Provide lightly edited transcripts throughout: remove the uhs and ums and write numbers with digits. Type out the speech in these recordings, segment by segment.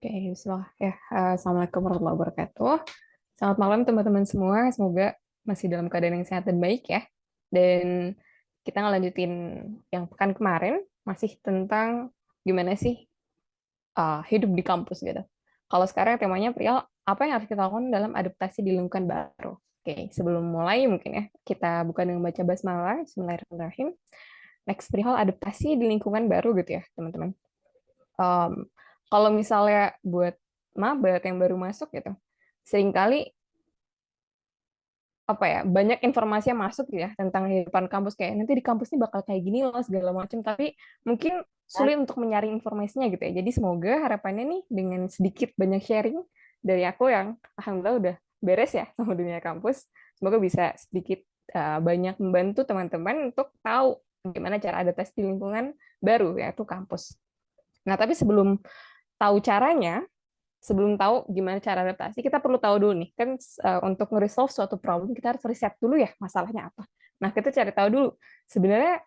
Oke, bismillah. Assalamualaikum warahmatullahi wabarakatuh. Selamat malam teman-teman semua. Semoga masih dalam keadaan yang sehat dan baik ya. Dan kita ngelanjutin yang pekan kemarin masih tentang gimana sih hidup di kampus gitu. Kalau sekarang temanya perihal apa yang harus kita lakukan dalam adaptasi di lingkungan baru. Oke, sebelum mulai mungkin ya kita buka dengan baca basmalah. Bismillahirrahmanirrahim. Next perihal adaptasi di lingkungan baru gitu ya, teman-teman. um, Kalau misalnya buat maba yang baru masuk gitu, seringkali apa ya banyak informasi yang masuk ya tentang kehidupan kampus kayak nanti di kampus ini bakal kayak gini loh segala macam, tapi mungkin sulit untuk menyaring informasinya gitu ya. Jadi semoga harapannya nih dengan sedikit banyak sharing dari aku yang alhamdulillah udah beres ya sama dunia kampus, semoga bisa sedikit banyak membantu teman-teman untuk tahu gimana cara adaptasi di lingkungan baru yaitu kampus. Nah, tapi sebelum tahu caranya, sebelum tahu gimana cara adaptasi, kita perlu tahu dulu nih, kan untuk nge-resolve suatu problem, kita harus riset dulu ya, masalahnya apa. Nah, kita cari tahu dulu, sebenarnya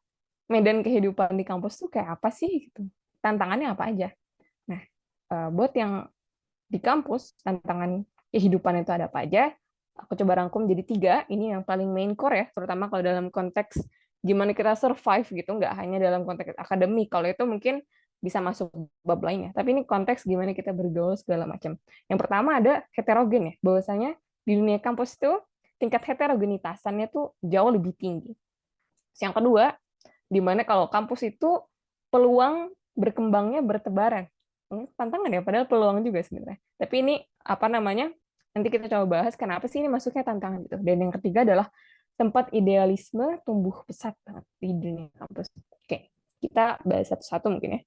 medan kehidupan di kampus tuh kayak apa sih, gitu. Tantangannya apa aja. Nah, buat yang di kampus, tantangan kehidupan itu ada apa aja, aku coba rangkum jadi 3, ini yang paling main core ya, terutama kalau dalam konteks gimana kita survive gitu, nggak hanya dalam konteks akademik, kalau itu mungkin bisa masuk bab lainnya, tapi ini konteks gimana kita bergaul segala macam. Yang pertama ada heterogen ya, bahwasanya di dunia kampus itu tingkat heterogenitasannya tuh jauh lebih tinggi. Yang kedua, di mana kalau kampus itu peluang berkembangnya bertebaran. Ini tantangan ya, padahal peluang juga sebenarnya. Tapi ini apa namanya? Nanti kita coba bahas kenapa sih ini masuknya tantangan gitu. Dan yang ketiga adalah tempat idealisme tumbuh pesat banget di dunia kampus. Oke, kita bahas satu-satu mungkin ya.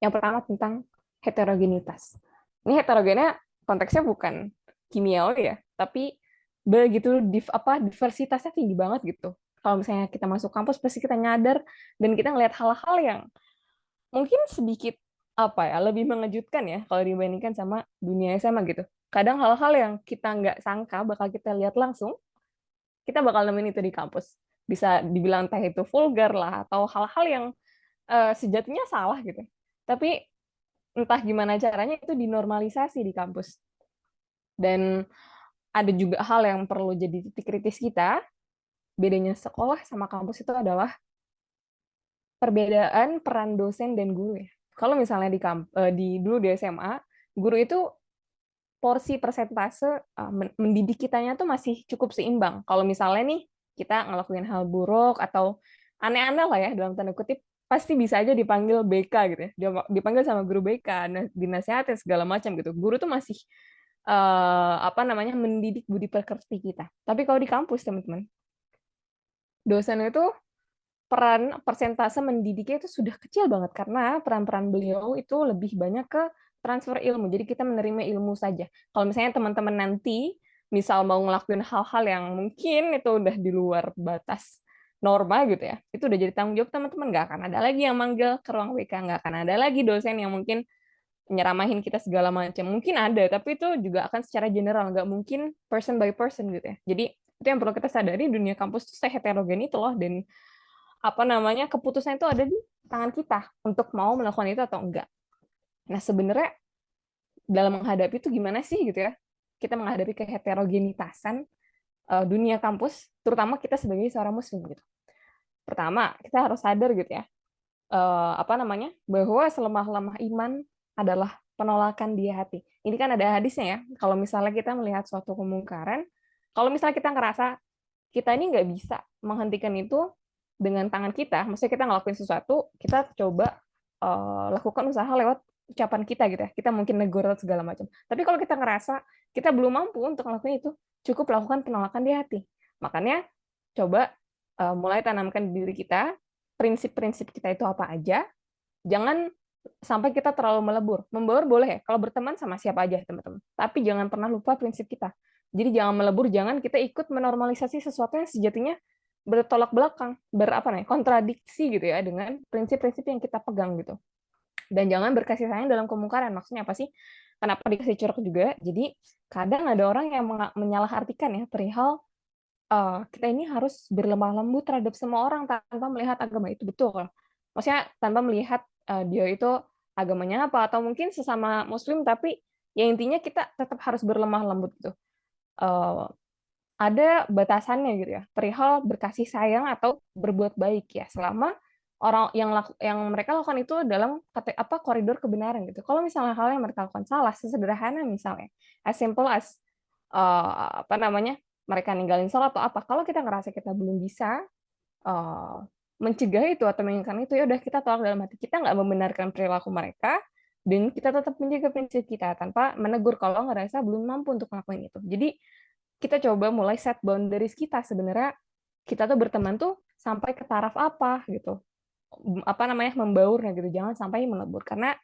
Yang pertama tentang heterogenitas. Ini heterogennya konteksnya bukan kimiawi ya, tapi begitu diversitasnya tinggi banget gitu. Kalau misalnya kita masuk kampus pasti kita nyadar dan kita ngelihat hal-hal yang mungkin sedikit apa ya lebih mengejutkan ya kalau dibandingkan sama dunia SMA gitu. Kadang hal-hal yang kita nggak sangka bakal kita lihat langsung, kita bakal nemuin itu di kampus. Bisa dibilang entah itu vulgar lah atau hal-hal yang sejatinya salah gitu. Tapi entah gimana caranya itu dinormalisasi di kampus. Dan ada juga hal yang perlu jadi titik kritis kita, bedanya sekolah sama kampus itu adalah perbedaan peran dosen dan guru ya. Kalau misalnya di dulu di SMA, guru itu porsi persentase mendidik kitanya tuh masih cukup seimbang. Kalau misalnya nih kita ngelakuin hal buruk atau aneh-aneh lah ya dalam tanda kutip, pasti bisa aja dipanggil BK gitu ya. Dipanggil sama guru BK, dinasehatin segala macam gitu. Guru tuh masih apa namanya mendidik budi pekerti kita. Tapi kalau di kampus teman-teman, dosen itu peran persentase mendidiknya itu sudah kecil banget karena peran-peran beliau itu lebih banyak ke transfer ilmu. Jadi kita menerima ilmu saja. Kalau misalnya teman-teman nanti misal mau ngelakuin hal-hal yang mungkin itu udah di luar batas norma gitu ya, itu udah jadi tanggung jawab teman-teman. Nggak akan ada lagi yang manggil ke ruang WK, nggak akan ada lagi dosen yang mungkin nyeramahin kita segala macam. Mungkin ada, tapi itu juga akan secara general, nggak mungkin person by person gitu ya. Jadi itu yang perlu kita sadari, dunia kampus itu heterogen itu loh, dan apa namanya keputusan itu ada di tangan kita untuk mau melakukan itu atau enggak. Nah sebenarnya dalam menghadapi itu gimana sih gitu ya? Kita menghadapi keheterogenitasan dunia kampus, terutama kita sebagai seorang muslim gitu. Pertama, kita harus sadar gitu ya, apa namanya, bahwa selemah-lemah iman adalah penolakan di hati. Ini kan ada hadisnya ya. Kalau misalnya kita melihat suatu kemungkaran, kalau misalnya kita ngerasa kita ini nggak bisa menghentikan itu dengan tangan kita, maksudnya kita ngelakuin sesuatu, kita coba lakukan usaha lewat ucapan kita gitu ya. Kita mungkin negur segala macam. Tapi kalau kita ngerasa kita belum mampu untuk melakukan itu, cukup lakukan penolakan di hati. Makanya coba mulai tanamkan di diri kita prinsip-prinsip kita itu apa aja. Jangan sampai kita terlalu melebur. Melebur boleh ya, kalau berteman sama siapa aja teman-teman. Tapi jangan pernah lupa prinsip kita. Jadi jangan melebur, jangan kita ikut menormalisasi sesuatu yang sejatinya bertolak belakang, berapa nih, kontradiksi gitu ya dengan prinsip-prinsip yang kita pegang gitu. Dan jangan berkasih sayang dalam kemungkaran. Maksudnya apa sih? Kenapa dikasih curug juga? Jadi kadang ada orang yang menyalahartikan ya perihal kita ini harus berlemah lembut terhadap semua orang tanpa melihat agama itu betul. Maksudnya tanpa melihat dia itu agamanya apa, atau mungkin sesama muslim, tapi ya intinya kita tetap harus berlemah lembut gitu. Eh, ada batasannya gitu ya, perihal berkasih sayang atau berbuat baik ya, selama orang yang mereka lakukan itu dalam koridor kebenaran gitu. Kalau misalnya hal yang mereka lakukan salah, sesederhana misalnya as simple as apa namanya, mereka ninggalin sholat atau apa, kalau kita ngerasa kita belum bisa eh, mencegah itu atau menginginkan itu, ya udah kita tolak dalam hati, kita nggak membenarkan perilaku mereka, dan kita tetap menjaga prinsip kita tanpa menegur kalau ngerasa belum mampu untuk melakukan itu. Jadi kita coba mulai set boundaries kita, sebenarnya kita tuh berteman tuh sampai ke taraf apa gitu, apa namanya, membaurnya gitu, jangan sampai melebur, karena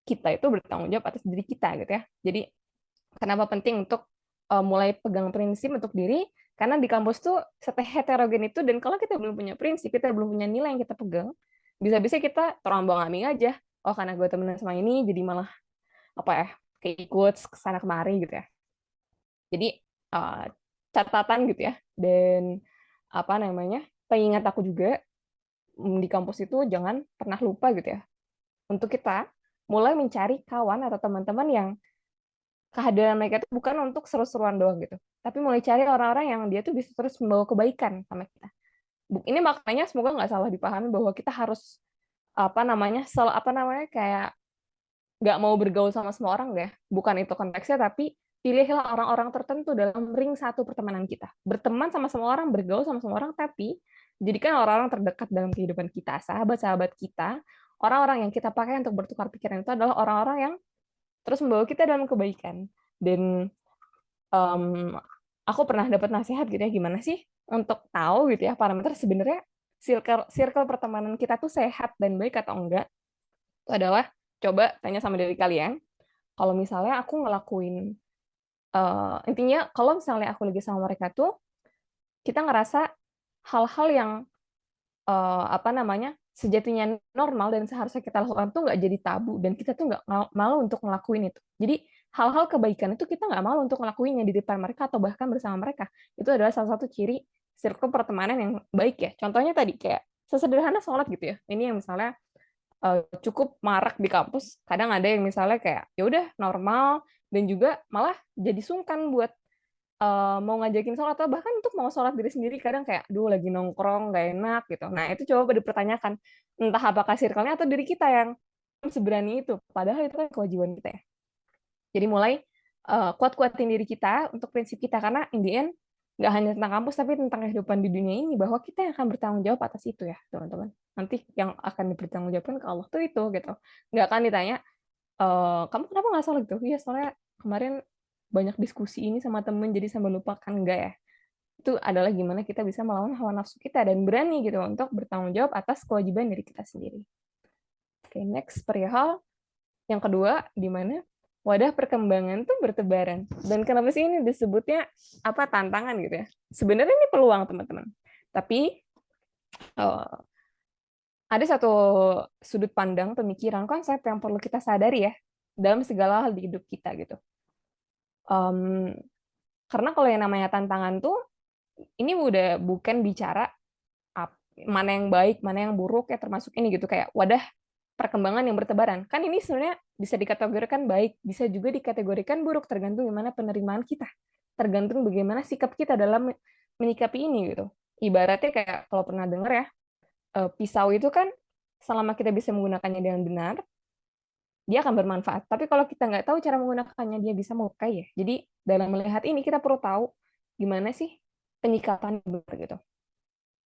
kita itu bertanggung jawab atas diri kita gitu ya. Jadi kenapa penting untuk mulai pegang prinsip untuk diri, karena di kampus tuh heterogen itu, dan kalau kita belum punya prinsip, kita belum punya nilai yang kita pegang, bisa-bisa kita terombang-ambing aja. Oh, karena gue temenan sama ini jadi malah apa ya, kayak ikut kesana kemari gitu ya. Jadi uh, catatan gitu ya, dan apa namanya, pengingat aku juga, di kampus itu jangan pernah lupa gitu ya, untuk kita mulai mencari kawan atau teman-teman yang kehadiran mereka itu bukan untuk seru-seruan doang gitu, tapi mulai cari orang-orang yang dia tuh bisa terus membawa kebaikan sama kita. Ini makanya semoga nggak salah dipahami bahwa kita harus apa namanya, apa namanya, kayak nggak mau bergaul sama semua orang deh. Bukan itu konteksnya, tapi pilihlah orang-orang tertentu dalam ring satu pertemanan kita. Berteman sama semua orang, bergaul sama semua orang, tapi jadikan orang-orang terdekat dalam kehidupan kita, sahabat-sahabat kita, orang-orang yang kita pakai untuk bertukar pikiran itu adalah orang-orang yang terus membawa kita dalam kebaikan. Dan em, aku pernah dapat nasihat gitu ya, gimana sih untuk tahu gitu ya parameter sebenarnya circle circle pertemanan kita tuh sehat dan baik atau enggak. Itu adalah coba tanya sama diri kalian, kalau misalnya aku ngelakuin intinya kalau misalnya aku lagi sama mereka tuh kita ngerasa hal-hal yang apa namanya, sejatinya normal dan seharusnya kita lakukan tuh nggak jadi tabu, dan kita tuh nggak malu untuk ngelakuin itu. Jadi hal-hal kebaikan itu kita nggak malu untuk ngelakuinnya di depan mereka atau bahkan bersama mereka. Itu adalah salah satu ciri circle pertemanan yang baik ya. Contohnya tadi kayak sesederhana sholat gitu ya. Ini yang misalnya cukup marak di kampus. Kadang ada yang misalnya kayak ya udah normal, dan juga malah jadi sungkan buat mau ngajakin sholat, atau bahkan untuk mau sholat diri sendiri, kadang kayak duh lagi nongkrong nggak enak gitu. Nah itu coba dipertanyakan, entah apakah circle-nya atau diri kita yang seberani itu, padahal itu kan kewajiban kita ya. Jadi mulai kuat-kuatin diri kita untuk prinsip kita, karena in the end nggak hanya tentang kampus tapi tentang kehidupan di dunia ini, bahwa kita yang akan bertanggung jawab atas itu ya teman-teman. Nanti yang akan dipertanggungjawabkan ke Allah tuh itu gitu, nggak akan ditanya kamu kenapa nggak sholat gitu, iya soalnya kemarin banyak diskusi ini sama temen jadi sambil lupakan. Enggak ya, itu adalah gimana kita bisa melawan hawa nafsu kita dan berani gitu untuk bertanggung jawab atas kewajiban diri kita sendiri. Oke, next perihal yang kedua, di mana wadah perkembangan tuh bertebaran. Dan kenapa sih ini disebutnya apa, tantangan gitu ya? Sebenarnya ini peluang teman-teman. Tapi eh, ada satu sudut pandang, pemikiran, konsep yang perlu kita sadari ya dalam segala hal di hidup kita gitu. Em, karena kalau yang namanya tantangan tuh, ini udah bukan bicara mana yang baik, mana yang buruk ya, termasuk ini gitu, kayak wadah perkembangan yang bertebaran. Kan ini sebenarnya bisa dikategorikan baik, bisa juga dikategorikan buruk, tergantung gimana penerimaan kita. Tergantung bagaimana sikap kita dalam menyikapi ini gitu. Ibaratnya kayak kalau pernah dengar ya, pisau itu kan selama kita bisa menggunakannya dengan benar, dia akan bermanfaat. Tapi kalau kita nggak tahu cara menggunakannya, dia bisa melukai ya. Jadi dalam melihat ini kita perlu tahu gimana sih penyikapan benar gitu.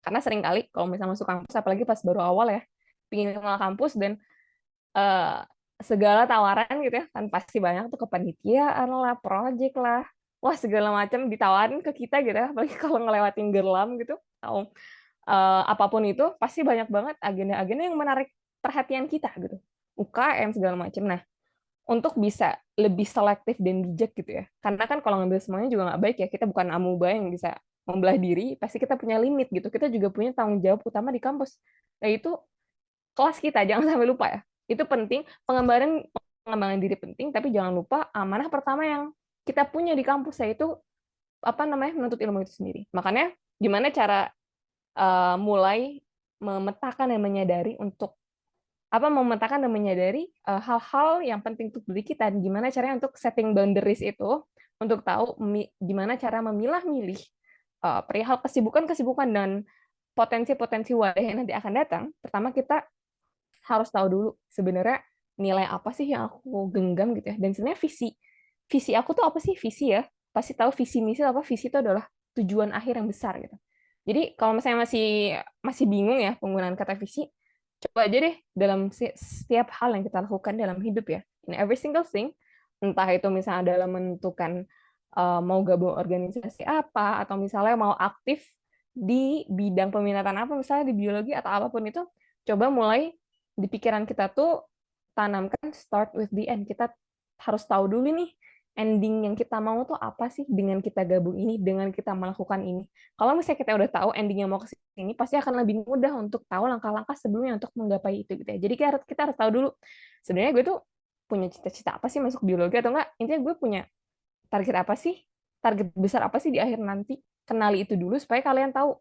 Karena sering kali kalau misalnya masuk kampus, apalagi pas baru awal ya, pingin kenal kampus dan eh, segala tawaran gitu ya, kan pasti banyak tuh, kepanitiaan lah, project lah, wah segala macam ditawarin ke kita gitu ya, apalagi kalau ngelewatin gerlam gitu, atau apapun itu, pasti banyak banget agenda-agenda yang menarik perhatian kita gitu, UKM segala macam. Nah, untuk bisa lebih selektif dan bijak gitu ya, karena kan kalau ngambil semuanya juga nggak baik ya, kita bukan amuba yang bisa membelah diri, pasti kita punya limit gitu, kita juga punya tanggung jawab utama di kampus, yaitu kelas kita, jangan sampai lupa ya. Itu penting, pengembangan diri penting, tapi jangan lupa amanah pertama yang kita punya di kampus, yaitu apa namanya, menuntut ilmu itu sendiri. Makanya gimana cara mulai memetakan dan menyadari untuk memetakan dan menyadari hal-hal yang penting untuk diri kita, dan gimana caranya untuk setting boundaries itu, untuk tahu gimana cara memilah-milih perihal kesibukan-kesibukan dan potensi-potensi wadah yang nanti akan datang. Pertama, kita harus tahu dulu sebenarnya nilai apa sih yang aku genggam gitu ya. Dan sebenarnya visi aku tuh apa sih? Visi ya. Pasti tahu visi misi apa? Visi itu adalah tujuan akhir yang besar gitu. Jadi kalau misalnya masih masih bingung ya penggunaan kata visi, coba aja deh dalam setiap hal yang kita lakukan dalam hidup ya. In every single thing, entah itu misalnya dalam menentukan mau gabung organisasi apa, atau misalnya mau aktif di bidang peminatan apa, misalnya di biologi atau apapun itu, coba mulai di pikiran kita tuh tanamkan start with the end. Kita harus tahu dulu nih ending yang kita mau tuh apa sih dengan kita gabung ini, dengan kita melakukan ini. Kalau misalnya kita udah tahu endingnya mau ke sini, pasti akan lebih mudah untuk tahu langkah-langkah sebelumnya untuk menggapai itu gitu ya. Jadi kita harus tahu dulu sebenarnya gue tuh punya cita-cita apa sih masuk biologi atau enggak. Intinya gue punya target apa sih? Target besar apa sih di akhir nanti? Kenali itu dulu supaya kalian tahu.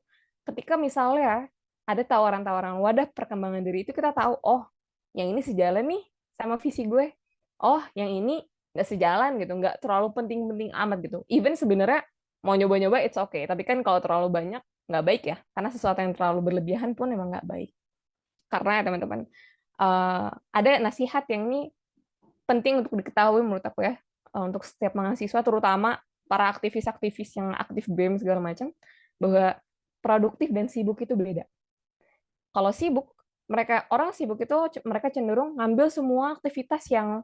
Ketika misalnya ada tawaran-tawaran wadah perkembangan diri itu, kita tahu, oh, yang ini sejalan nih sama visi gue. Oh, yang ini nggak sejalan gitu, nggak terlalu penting-penting amat gitu. Even sebenarnya mau nyoba-nyoba it's okay, tapi kan kalau terlalu banyak nggak baik ya, karena sesuatu yang terlalu berlebihan pun emang nggak baik. Karena ya teman-teman, ada nasihat yang ini penting untuk diketahui menurut aku ya, untuk setiap mahasiswa, terutama para aktivis-aktivis yang aktif BEM segala macam, bahwa produktif dan sibuk itu beda. Kalau sibuk, orang sibuk itu mereka cenderung ngambil semua aktivitas yang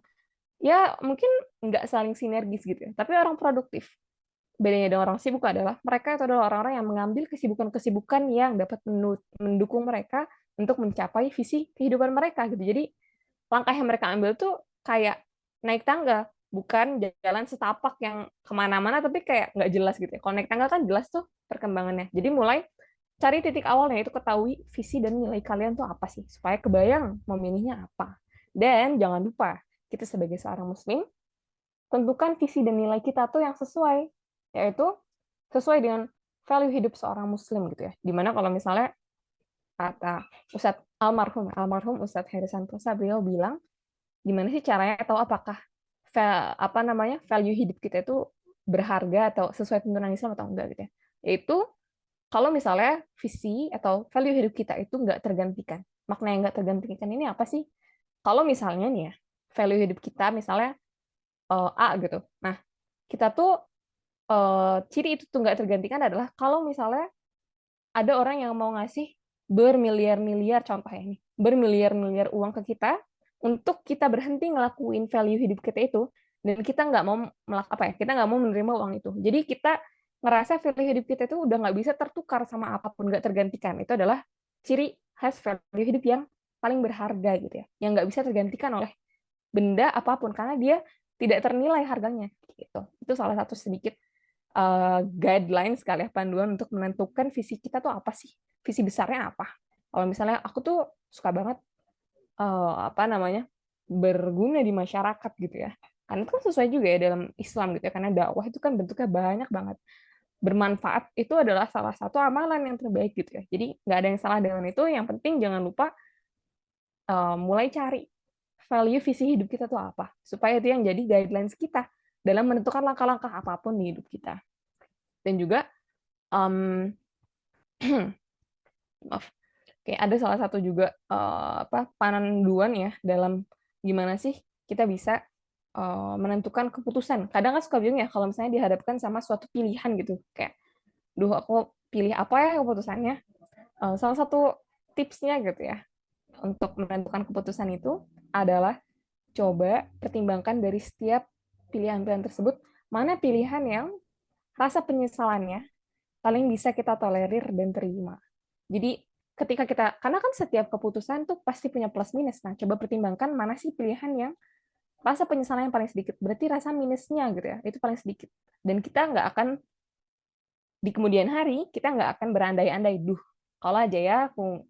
ya mungkin nggak saling sinergis gitu ya. Tapi orang produktif, bedanya dengan orang sibuk adalah mereka itu adalah orang-orang yang mengambil kesibukan-kesibukan yang dapat mendukung mereka untuk mencapai visi kehidupan mereka gitu. Jadi langkah yang mereka ambil tuh kayak naik tangga, bukan jalan setapak yang kemana-mana tapi kayak nggak jelas gitu ya. Kalau naik tangga kan jelas tuh perkembangannya. Jadi mulai cari titik awalnya, itu ketahui visi dan nilai kalian tuh apa sih, supaya kebayang memilihnya apa. Dan jangan lupa, kita sebagai seorang muslim, tentukan visi dan nilai kita tuh yang sesuai, yaitu sesuai dengan value hidup seorang muslim gitu ya. Dimana kalau misalnya kata almarhum Ustadz Heri Santosa, beliau bilang, gimana sih caranya tahu apakah value hidup kita itu berharga atau sesuai tuntunan Islam atau enggak gitu ya. Yaitu kalau misalnya visi atau value hidup kita itu nggak tergantikan. Makna yang nggak tergantikan ini apa sih? Kalau misalnya nih ya, value hidup kita misalnya A gitu. Nah, kita tuh ciri itu tuh nggak tergantikan adalah kalau misalnya ada orang yang mau ngasih bermiliar-miliar, contohnya ini, bermiliar-miliar uang ke kita untuk kita berhenti ngelakuin value hidup kita itu, dan kita nggak mau kita nggak mau menerima uang itu. Jadi kita ngerasa value hidup kita itu udah nggak bisa tertukar sama apapun, nggak tergantikan. Itu adalah ciri khas value hidup yang paling berharga gitu ya, yang nggak bisa tergantikan oleh benda apapun karena dia tidak ternilai harganya gitu. Itu salah satu sedikit guidelines sekali ya, panduan untuk menentukan visi kita tuh apa sih, visi besarnya apa. Kalau misalnya aku tuh suka banget berguna di masyarakat gitu ya, karena itu kan sesuai juga ya dalam Islam gitu ya, karena dakwah itu kan bentuknya banyak banget. Bermanfaat itu adalah salah satu amalan yang terbaik gitu ya, jadi nggak ada yang salah dengan itu. Yang penting jangan lupa mulai cari value visi hidup kita tuh apa, supaya itu yang jadi guidelines kita dalam menentukan langkah-langkah apapun di hidup kita. Dan juga maaf, kayak ada salah satu juga panduan ya dalam gimana sih kita bisa menentukan keputusan. Kadang kan suka bingung ya kalau misalnya dihadapkan sama suatu pilihan gitu, kayak, duh aku pilih apa ya keputusannya. Salah satu tipsnya gitu ya untuk menentukan keputusan itu adalah coba pertimbangkan dari setiap pilihan-pilihan tersebut, mana pilihan yang rasa penyesalannya paling bisa kita tolerir dan terima. Jadi ketika karena kan setiap keputusan tuh pasti punya plus minus. Nah, coba pertimbangkan mana sih pilihan yang rasa penyesalan yang paling sedikit. Berarti rasa minusnya gitu ya, itu paling sedikit. Dan kita nggak akan, di kemudian hari, kita nggak akan berandai-andai, kalau aja ya aku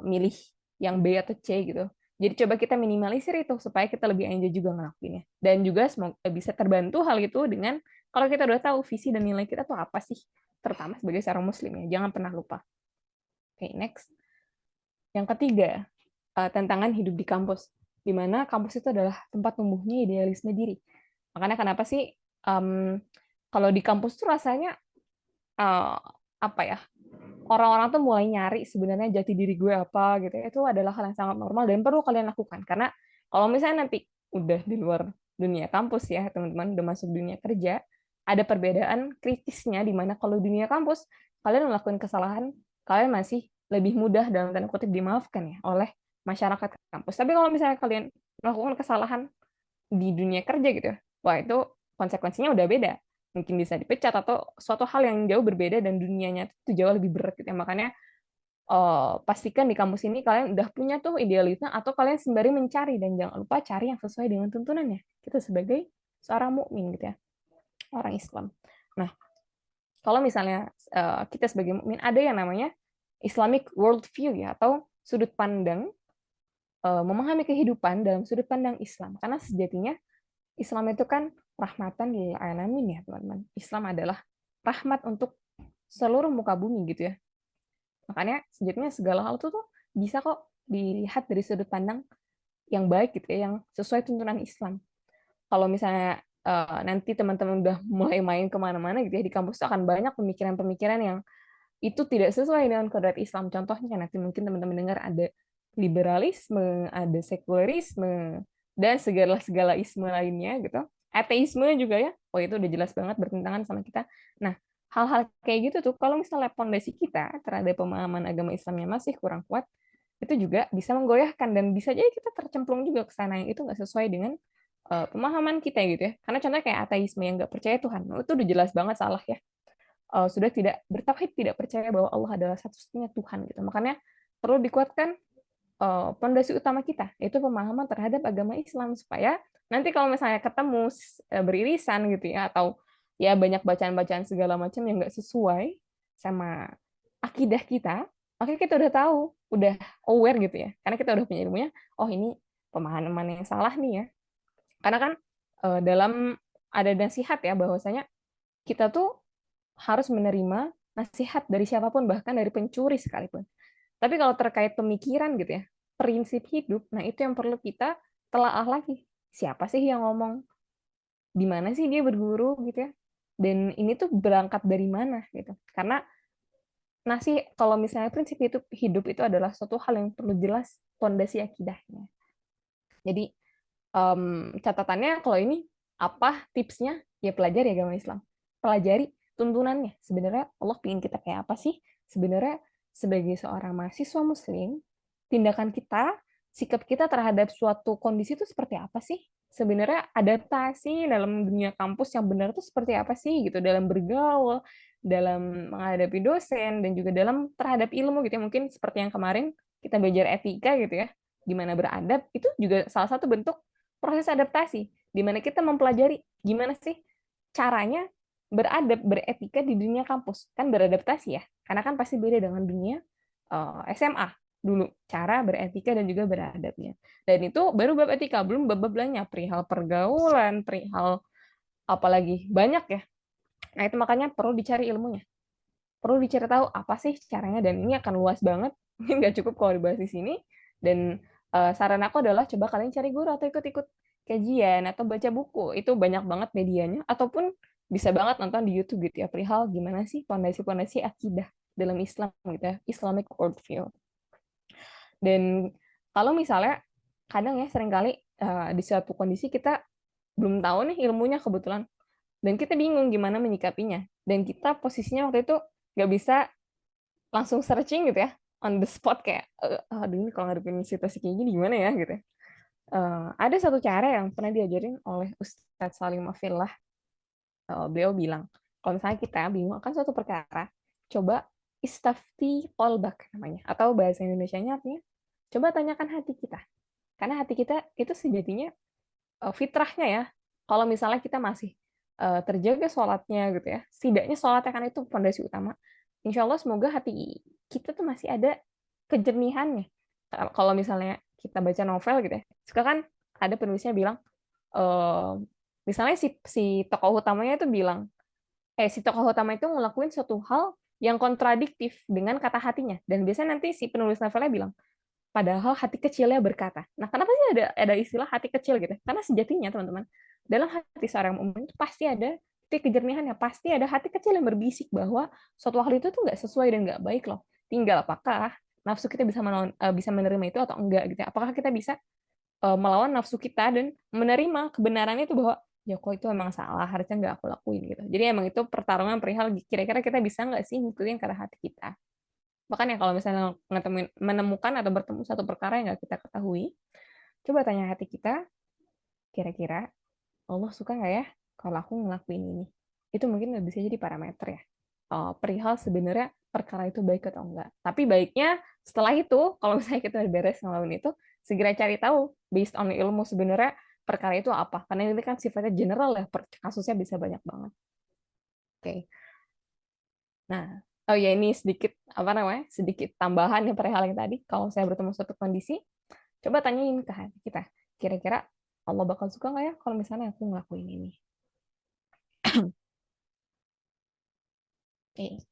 milih yang B atau C gitu. Jadi coba kita minimalisir itu supaya kita lebih enjoy juga ngelakuinnya. Dan juga semoga bisa terbantu hal itu dengan kalau kita udah tahu visi dan nilai kita tuh apa sih, terutama sebagai seorang muslim ya. Jangan pernah lupa. Oke, next. Yang ketiga, tantangan hidup di kampus, di mana kampus itu adalah tempat tumbuhnya idealisme diri. Makanya kenapa sih kalau di kampus tuh rasanya uh, apa ya, orang-orang tuh mulai nyari sebenarnya jati diri gue apa gitu ya. Itu adalah hal yang sangat normal dan perlu kalian lakukan. Karena kalau misalnya nanti udah di luar dunia kampus ya, teman-teman udah masuk dunia kerja, ada perbedaan kritisnya di mana kalau dunia kampus kalian melakukan kesalahan, kalian masih lebih mudah dalam tanda kutip dimaafkan ya oleh masyarakat kampus. Tapi kalau misalnya kalian melakukan kesalahan di dunia kerja gitu ya, wah itu konsekuensinya udah beda. Mungkin bisa dipecat atau suatu hal yang jauh berbeda dan dunianya itu jauh lebih berat gitu ya. Makanya pastikan di kampus ini kalian udah punya tuh idealisme atau kalian sembari mencari dan jangan lupa cari yang sesuai dengan tuntunannya. Kita sebagai seorang mukmin gitu ya, orang Islam. Nah, kalau misalnya kita sebagai mukmin ada yang namanya Islamic worldview ya atau sudut pandang memahami kehidupan dalam sudut pandang Islam. Karena sejatinya Islam itu kan rahmatan lil alamin ya, teman-teman. Islam adalah rahmat untuk seluruh muka bumi gitu ya. Makanya sejatinya segala hal itu tuh bisa kok dilihat dari sudut pandang yang baik gitu ya, yang sesuai tuntunan Islam. Kalau misalnya nanti teman-teman udah mulai main kemana-mana gitu ya, di kampus tuh akan banyak pemikiran-pemikiran yang itu tidak sesuai dengan kodrat Islam. Contohnya nanti mungkin teman-teman dengar ada liberalisme, ada sekularisme, dan segala-segala isme lainnya gitu. Ateisme juga ya. Oh itu udah jelas banget bertentangan sama kita. Nah, hal-hal kayak gitu tuh kalau misalnya pondasi kita terhadap pemahaman agama Islamnya masih kurang kuat, itu juga bisa menggoyahkan dan bisa jadi kita tercemplung juga ke sana yang itu nggak sesuai dengan pemahaman kita gitu ya. Karena contohnya kayak ateisme yang nggak percaya Tuhan, nah, itu udah jelas banget salah ya. Sudah tidak bertauhid, tidak percaya bahwa Allah adalah satu-satunya Tuhan gitu. Makanya perlu dikuatkan pondasi utama kita, yaitu pemahaman terhadap agama Islam supaya nanti kalau misalnya ketemu beririsan gitu ya atau ya banyak bacaan-bacaan segala macam yang nggak sesuai sama akidah kita, maka kita udah tahu, udah aware gitu ya, karena kita udah punya ilmunya. Oh ini pemahaman yang salah nih ya, karena kan dalam ada nasihat ya bahwasanya kita tuh harus menerima nasihat dari siapapun, bahkan dari pencuri sekalipun. Tapi kalau terkait pemikiran gitu ya, prinsip hidup, nah itu yang perlu kita telaah lagi. Siapa sih yang ngomong? Di mana sih dia berguru gitu ya? Dan ini tuh berangkat dari mana gitu? Karena kalau misalnya prinsip hidup itu adalah suatu hal yang perlu jelas fondasi akidahnya. Jadi catatannya kalau ini apa tipsnya? Ya pelajari agama Islam. Pelajari tuntunannya. Sebenarnya Allah ingin kita kayak apa sih? Sebenarnya sebagai seorang mahasiswa muslim, tindakan kita, sikap kita terhadap suatu kondisi itu seperti apa sih? Sebenarnya adaptasi dalam dunia kampus yang benar itu seperti apa sih gitu dalam bergaul, dalam menghadapi dosen dan juga dalam terhadap ilmu gitu ya. Mungkin seperti yang kemarin kita belajar etika gitu ya, di mana beradab itu juga salah satu bentuk proses adaptasi di mana kita mempelajari gimana sih caranya beradab, beretika di dunia kampus. Kan beradaptasi ya, karena kan pasti beda dengan dunia SMA dulu, cara beretika dan juga beradabnya. Dan itu baru bab etika, belum bab-bab lainnya, perihal pergaulan, perihal apalagi banyak ya. Nah itu makanya perlu dicari ilmunya. Perlu dicari tahu apa sih caranya, dan ini akan luas banget. Mungkin nggak cukup kalau dibahas di sini. Dan saran aku adalah coba kalian cari guru atau ikut-ikut kajian atau baca buku. Itu banyak banget medianya. Ataupun bisa banget nonton di YouTube gitu ya, perihal gimana sih pondasi-pondasi akidah dalam Islam gitu ya, Islamic worldview. Dan kalau misalnya kadang ya seringkali di suatu kondisi kita belum tahu nih ilmunya kebetulan, dan kita bingung gimana menyikapinya, dan kita posisinya waktu itu nggak bisa langsung searching gitu ya on the spot kayak aduh ini kalau ngadepin situasi kayak gini gimana ya gitu. Ada satu cara yang pernah diajarin oleh Ustadz Salim Afillah. Beliau bilang kalau misalnya kita bingung akan suatu perkara, coba istafti qalbak namanya, atau bahasa Indonesianya artinya coba tanyakan hati kita, karena hati kita itu sejatinya fitrahnya ya, kalau misalnya kita masih terjaga sholatnya gitu ya, setidaknya sholatnya kan itu fondasi utama. Insya Allah semoga hati kita tuh masih ada kejernihannya. Kalau misalnya kita baca novel gitu ya, suka kan ada penulisnya bilang, eh, misalnya si tokoh utamanya itu bilang, si tokoh utama itu ngelakuin suatu hal yang kontradiktif dengan kata hatinya. Dan biasanya nanti si penulis novelnya bilang, padahal hati kecilnya berkata. Nah, kenapa sih ada istilah hati kecil gitu? Karena sejatinya, teman-teman, dalam hati seorang mukmin itu pasti ada titik kejernihannya, pasti ada hati kecil yang berbisik bahwa suatu hal itu tuh nggak sesuai dan nggak baik loh. Tinggal apakah nafsu kita bisa menerima itu atau enggak gitu ya. Apakah kita bisa melawan nafsu kita dan menerima kebenarannya itu bahwa ya kok itu emang salah, harusnya nggak aku lakuin gitu. Jadi emang itu pertarungan perihal kira-kira kita bisa nggak sih ngikutin kata hati kita. Makanya kalau misalnya menemukan atau bertemu satu perkara yang nggak kita ketahui, coba tanya hati kita, kira-kira Allah suka nggak ya kalau aku ngelakuin ini? Itu mungkin nggak bisa jadi parameter ya. Perihal sebenarnya perkara itu baik atau enggak. Tapi baiknya setelah itu, kalau misalnya kita udah beres ngelakuin itu, segera cari tahu based on ilmu sebenarnya perkara itu apa. Karena ini kan sifatnya general ya, kasusnya bisa banyak banget. Oke. Nah, oh ya ini sedikit apa namanya? Sedikit tambahan ya perihal yang tadi. Kalau saya bertemu suatu kondisi, coba tanyain ke hati kita. Kira-kira Allah bakal suka nggak ya kalau misalnya aku ngelakuin ini? Oke.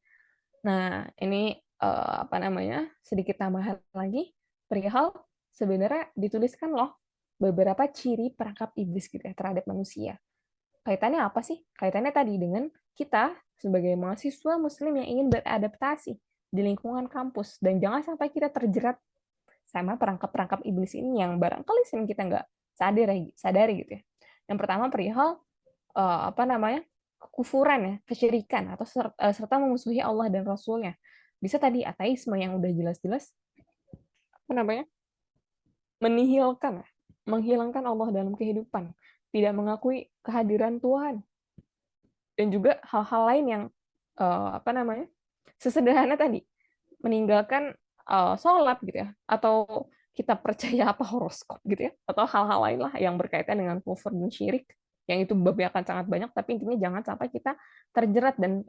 Nah, ini apa namanya? Sedikit tambahan lagi perihal sebenarnya dituliskan loh beberapa ciri perangkap iblis gitu ya terhadap manusia. Kaitannya apa sih? Kaitannya tadi dengan kita sebagai mahasiswa muslim yang ingin beradaptasi di lingkungan kampus dan jangan sampai kita terjerat sama perangkap-perangkap iblis ini yang barangkali sering kita nggak sadari gitu ya. Yang pertama perihal apa namanya kekufuran ya, kesyirikan atau serta memusuhi Allah dan Rasulnya. Bisa tadi ateisme yang udah jelas-jelas apa namanya menihilkan, menghilangkan Allah dalam kehidupan, tidak mengakui kehadiran Tuhan, dan juga hal-hal lain yang apa namanya sesederhana tadi meninggalkan sholat gitu ya, atau kita percaya apa horoskop gitu ya, atau hal-hal lain lah yang berkaitan dengan kufur dan syirik yang itu babnya akan sangat banyak, tapi intinya jangan sampai kita terjerat dan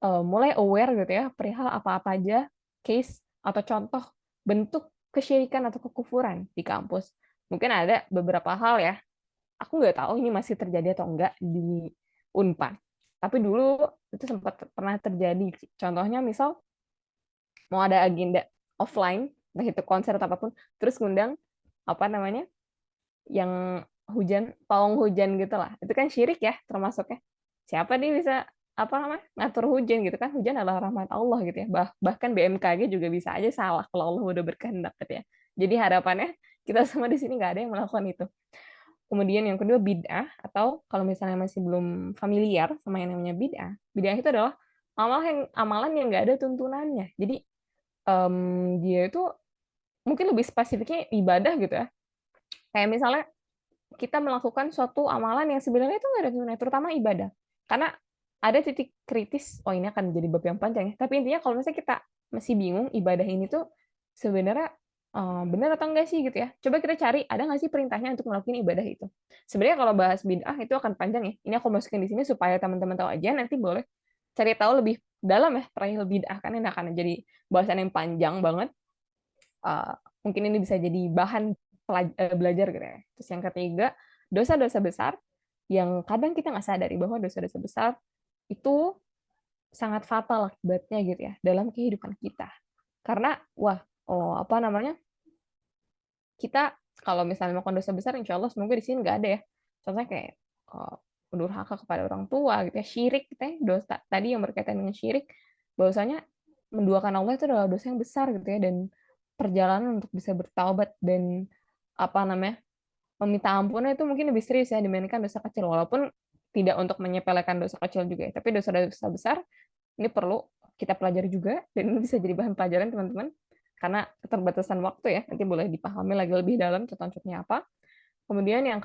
mulai aware gitu ya perihal apa-apa aja case atau contoh bentuk kesyirikan atau kekufuran di kampus. Mungkin ada beberapa hal ya, aku nggak tahu ini masih terjadi atau enggak di Unpad. Tapi dulu itu sempat pernah terjadi. Contohnya misal mau ada agenda offline, entah itu konser atau apapun, terus ngundang apa namanya yang hujan, pawang hujan gitu lah. Itu kan syirik ya termasuknya. Siapa dia bisa apa namanya ngatur hujan gitu kan? Hujan adalah rahmat Allah gitu ya. Bahkan BMKG juga bisa aja salah kalau Allah udah berkehendak gitu ya. Jadi harapannya kita semua di sini nggak ada yang melakukan itu. Kemudian yang kedua bid'ah, atau kalau misalnya masih belum familiar sama yang namanya bid'ah, bid'ah itu adalah amalan yang nggak ada tuntunannya. Jadi dia itu mungkin lebih spesifiknya ibadah gitu ya. Kayak misalnya kita melakukan suatu amalan yang sebenarnya itu nggak ada tuntunannya, terutama ibadah. Karena ada titik kritis, oh ini akan jadi bab yang panjang ya. Tapi intinya kalau misalnya kita masih bingung ibadah ini tuh sebenarnya benar atau enggak sih gitu ya. Coba kita cari ada nggak sih perintahnya untuk melakukan ibadah itu. Sebenarnya kalau bahas bid'ah itu akan panjang ya. Ini aku masukin di sini supaya teman-teman tahu aja. Nanti boleh cari tahu lebih dalam ya perihal bid'ah kan ini akan jadi bahasan yang panjang banget. Uh, Mungkin ini bisa jadi bahan belajar gitu ya. Terus yang ketiga, dosa-dosa besar yang kadang kita nggak sadari bahwa dosa-dosa besar itu sangat fatal akibatnya gitu ya dalam kehidupan kita. Karena wah, apa namanya? Kita kalau misalnya melakukan dosa besar, insya Allah semoga di sini nggak ada ya. Contohnya kayak durhaka kepada orang tua gitu ya, syirik gitu ya, dosa tadi yang berkaitan dengan syirik, bahwasanya menduakan Allah itu adalah dosa yang besar gitu ya, dan perjalanan untuk bisa bertaubat dan apa namanya meminta ampunan itu mungkin lebih serius ya dibandingkan dosa kecil, walaupun tidak untuk menyepelekan dosa kecil juga ya, tapi dosa-dosa besar ini perlu kita pelajari juga dan ini bisa jadi bahan pelajaran teman-teman karena keterbatasan waktu ya, nanti boleh dipahami lagi lebih dalam contoh-contohnya apa. Kemudian yang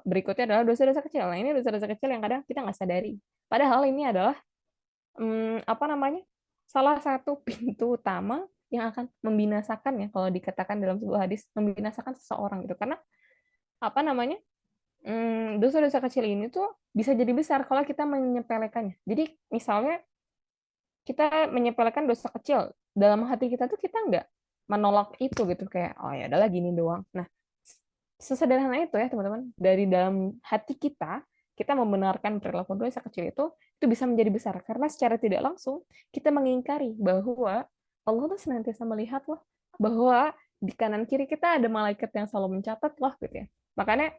berikutnya adalah dosa-dosa kecil. Nah, ini dosa-dosa kecil yang kadang kita nggak sadari. Padahal ini adalah apa namanya salah satu pintu utama yang akan membinasakan ya kalau dikatakan dalam sebuah hadis membinasakan seseorang gitu. Karena apa namanya dosa-dosa kecil ini tuh bisa jadi besar kalau kita menyepelekannya. Jadi misalnya kita menyepelekan dosa kecil dalam hati kita tuh kita nggak menolak itu gitu kayak oh ya adalah gini doang. Nah, sesederhana itu ya teman-teman, dari dalam hati kita membenarkan perilaku dosa kecil itu bisa menjadi besar karena secara tidak langsung kita mengingkari bahwa Allah tuh senantiasa melihat loh, bahwa di kanan kiri kita ada malaikat yang selalu mencatat loh gitu ya. Makanya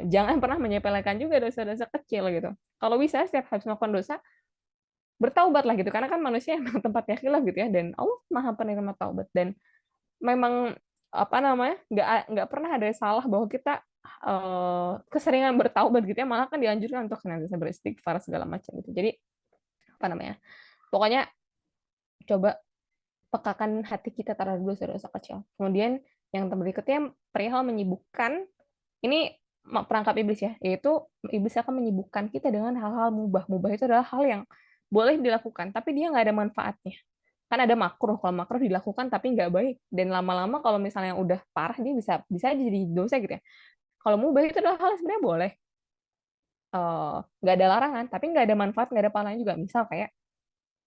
jangan pernah menyepelekan juga dosa-dosa kecil gitu. Kalau bisa setiap habis melakukan dosa bertaubatlah gitu, karena kan manusia emang tempatnya khilaf gitu ya, dan Allah maha penerima taubat, dan memang apa namanya, nggak pernah ada salah bahwa kita keseringan bertaubat gitu ya, malah kan dianjurkan untuk senantiasa beristighfar segala macam gitu. Jadi apa namanya, pokoknya coba pekakan hati kita terhadap dosa-dosa kecil. Kemudian yang berikutnya perihal menyibukkan, ini perangkap iblis ya, yaitu iblis akan menyibukkan kita dengan hal-hal mubah. Mubah itu adalah hal yang boleh dilakukan, tapi dia nggak ada manfaatnya. Kan ada makruh, kalau makruh dilakukan tapi nggak baik. Dan lama-lama kalau misalnya udah parah, dia bisa bisa aja jadi dosa gitu ya. Kalau mubah itu adalah hal yang sebenarnya boleh. Nggak ada larangan, tapi nggak ada manfaat, nggak ada pahalanya juga. Misal kayak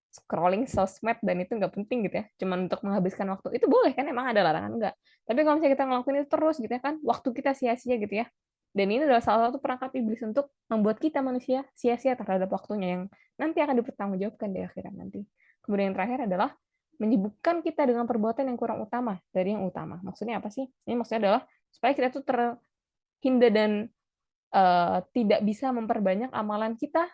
scrolling sosmed dan itu nggak penting gitu ya, cuman untuk menghabiskan waktu, itu boleh kan, emang ada larangan nggak? Tapi kalau misalnya kita ngelakuin itu terus gitu ya kan, waktu kita sia-sia gitu ya, dan ini adalah salah satu perangkap iblis untuk membuat kita manusia sia-sia terhadap waktunya yang nanti akan dipertanggungjawabkan di akhirat nanti. Kemudian yang terakhir adalah menyibukkan kita dengan perbuatan yang kurang utama dari yang utama. Maksudnya apa sih? Ini maksudnya adalah supaya kita tuh terhindar dan tidak bisa memperbanyak amalan kita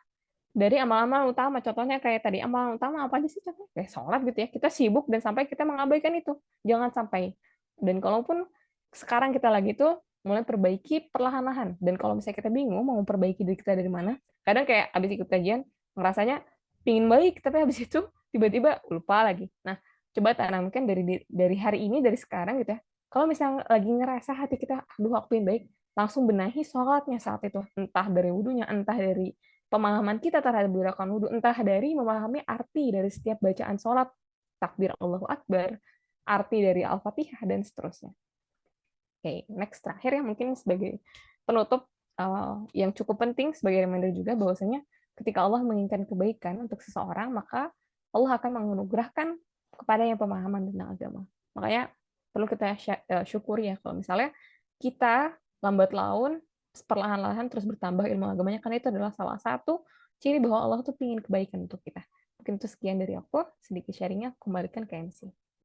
dari amalan-amalan utama. Contohnya kayak tadi, amalan utama apa aja sih contohnya? Kayak sholat gitu ya. Kita sibuk dan sampai kita mengabaikan itu. Jangan sampai. Dan kalaupun sekarang kita lagi tuh mulai perbaiki perlahan-lahan. Dan kalau misalnya kita bingung mau memperbaiki diri kita dari mana, kadang kayak abis ikut kajian, ngerasanya pingin baik, tapi habis itu tiba-tiba lupa lagi. Nah, coba tanamkan dari hari ini, dari sekarang gitu ya. Kalau misalnya lagi ngerasa hati kita, aduh aku pengen baik, langsung benahi sholatnya saat itu. Entah dari wudhunya, entah dari pemahaman kita terhadap gerakan wudhu, entah dari memahami arti dari setiap bacaan sholat, takbir Allahu Akbar, arti dari Al-Fatihah, dan seterusnya. Oke, next terakhir ya, mungkin sebagai penutup yang cukup penting sebagai reminder juga bahwasanya ketika Allah menginginkan kebaikan untuk seseorang, maka Allah akan menganugerahkan kepadanya pemahaman tentang agama. Makanya perlu kita syukuri ya kalau misalnya kita lambat laun perlahan-lahan terus bertambah ilmu agamanya, karena itu adalah salah satu ciri bahwa Allah tuh ingin kebaikan untuk kita. Mungkin itu sekian dari aku, sedikit sharingnya, kembalikan ke MC.